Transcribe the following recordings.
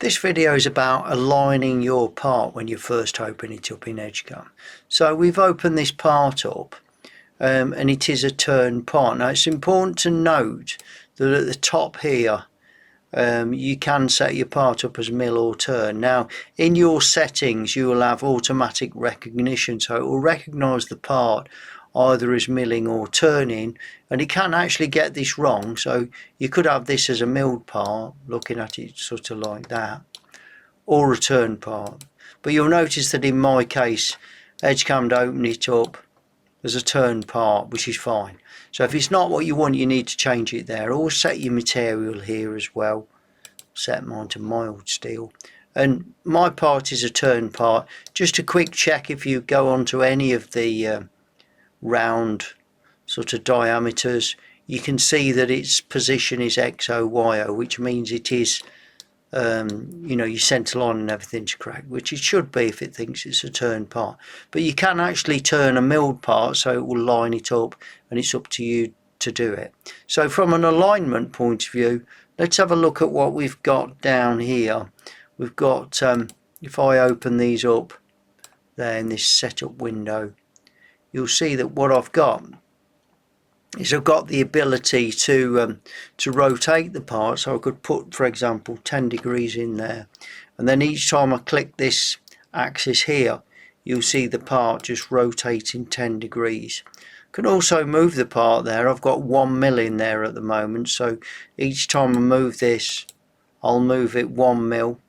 This video is about aligning your part when you first open it up in Edgecam. So we've opened this part up and it is a turn part. Now it's important to note that at the top here you can set your part up as mill or turn. Now in your settings you will have automatic recognition, so it will recognise the part either as milling or turning, and it can actually get this wrong. So you could have this as a milled part, looking at it sort of like that, or a turn part. But you'll notice that in my case Edgecam opened it up as a turn part, which is fine. So if it's not what you want, you need to change it there. Or set your material here as well. Set mine to mild steel. And my part is a turn part. Just a quick check, if you go onto any of the round sort of diameters, you can see that its position is XOYO, which means it is you know, your centre line and everything's correct, which it should be if it thinks it's a turn part. But you can actually turn a milled part, so it will line it up, and it's up to you to do it. So from an alignment point of view, let's have a look at what we've got down here. We've got, if I open these up there in this setup window, you'll see that what I've got is I've got the ability to rotate the part. So I could put, for example, 10 degrees in there, and then each time I click this axis here, you'll see the part just rotating 10 degrees. Can also move the part there. I've got 1 mil in there at the moment, so each time I move this, I'll move it 1 mil.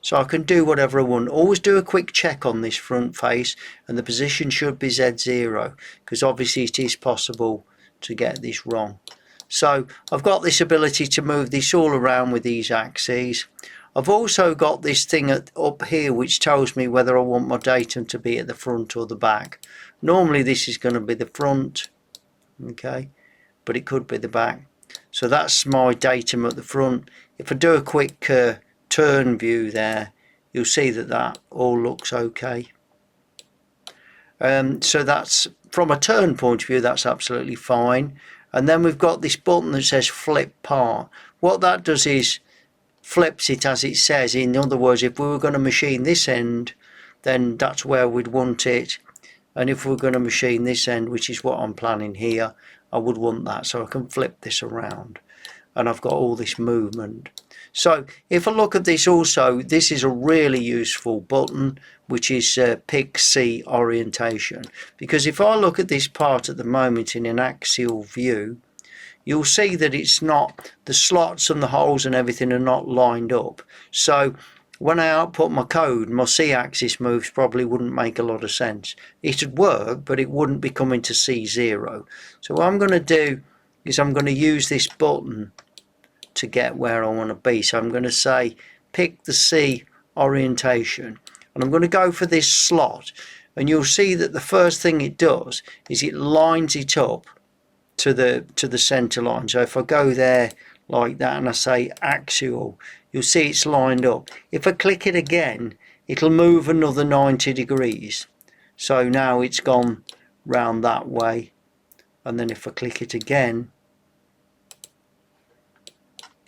So I can do whatever I want. Always do a quick check on this front face, and the position should be Z0, because obviously it is possible to get this wrong. So I've got this ability to move this all around with these axes. I've also got this thing up here which tells me whether I want my datum to be at the front or the back. Normally this is going to be the front, okay, but it could be the back. So that's my datum at the front. If I do a quick turn view there, you'll see that that all looks okay. So that's, from a turn point of view, that's absolutely fine. And then we've got this button that says flip part. What that does is flips it as it says. In other words, if we were going to machine this end, then that's where we'd want it, and if we're going to machine this end, which is what I'm planning here, I would want that. So I can flip this around, and I've got all this movement. So if I look at this also, this is a really useful button, which is pick C orientation, because if I look at this part at the moment in an axial view, you'll see that it's not, the slots and the holes and everything are not lined up. So when I output my code, my C-axis moves probably wouldn't make a lot of sense. It'd work, but it wouldn't be coming to C0. So what I'm going to do is I'm going to use this button to get where I want to be. So I'm going to say pick the C orientation, and I'm going to go for this slot, and you'll see that the first thing it does is it lines it up to the center line. So if I go there like that and I say axial, you'll see it's lined up. If I click it again, it'll move another 90 degrees. So now it's gone round that way, and then if I click it again,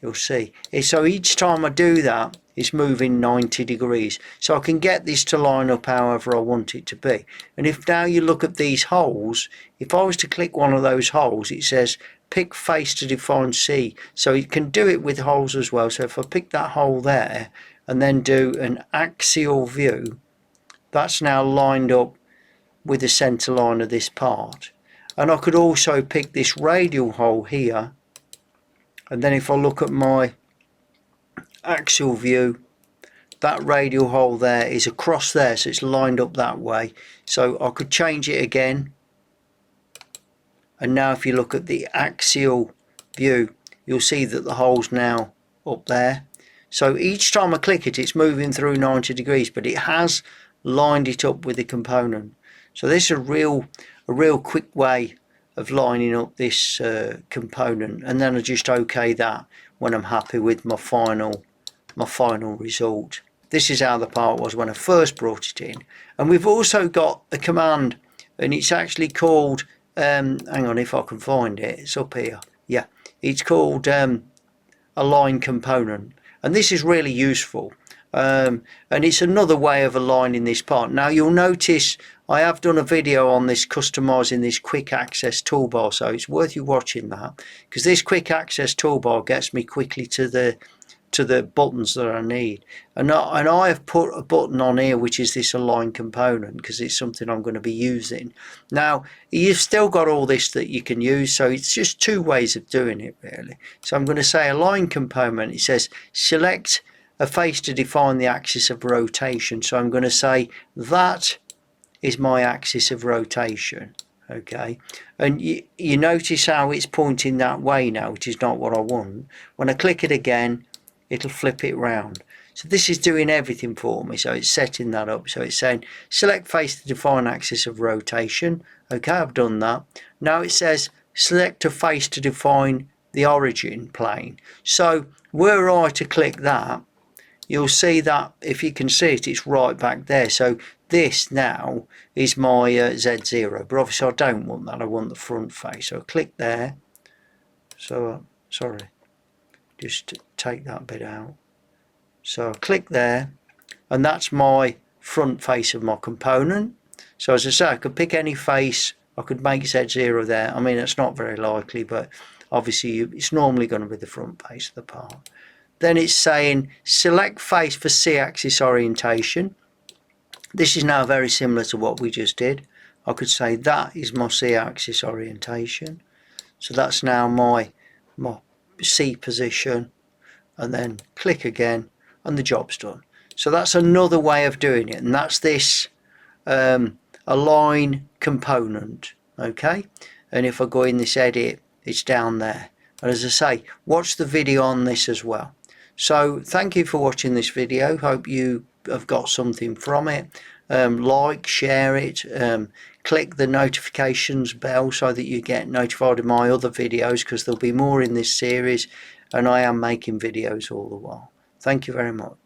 you'll see. So each time I do that, it's moving 90 degrees. So I can get this to line up however I want it to be. And if now you look at these holes, if I was to click one of those holes, it says pick face to define C. So you can do it with holes as well. So if I pick that hole there and then do an axial view, that's now lined up with the center line of this part. And I could also pick this radial hole here, and then if I look at my axial view, that radial hole there is across there, so it's lined up that way. So I could change it again, and now if you look at the axial view, you'll see that the hole's now up there. So each time I click it, it's moving through 90 degrees, but it has lined it up with the component. So this is a real quick way of lining up this component, and then I just OK that when I'm happy with my final result. This is how the part was when I first brought it in. And we've also got a command, and it's actually called hang on, if I can find it, it's up here. Yeah, it's called align component, and this is really useful. And it's another way of aligning this part. Now you'll notice I have done a video on this, customizing this quick access toolbar, so it's worth you watching that, because this quick access toolbar gets me quickly to the buttons that I need. And I have put a button on here which is this align component, because it's something I'm going to be using. Now you've still got all this that you can use, so it's just two ways of doing it really. So I'm going to say align component. It says select a face to define the axis of rotation, so I'm going to say that is my axis of rotation. Okay, and you notice how it's pointing that way now, which is not what I want. When I click it again, it'll flip it round. So this is doing everything for me, so it's setting that up. So it's saying select face to define axis of rotation. Okay, I've done that. Now it says select a face to define the origin plane. So were I to click that, you'll see that, if you can see it, it's right back there. So this now is my Z0, but obviously I don't want that. I want the front face. So I click there. So sorry, just take that bit out. So I click there, and that's my front face of my component. So as I say, I could pick any face. I could make Z0 there. I mean, it's not very likely, but obviously it's normally going to be the front face of the part. Then it's saying select face for C-axis orientation. This is now very similar to what we just did. I could say that is my C-axis orientation. So that's now my C position, and then click again and the job's done. So that's another way of doing it, and that's this align component. Okay, and if I go in this edit, it's down there. And as I say, watch the video on this as well. So thank you for watching this video. Hope you have got something from it. Like, share it, click the notifications bell so that you get notified of my other videos, because there'll be more in this series, and I am making videos all the while. Thank you very much.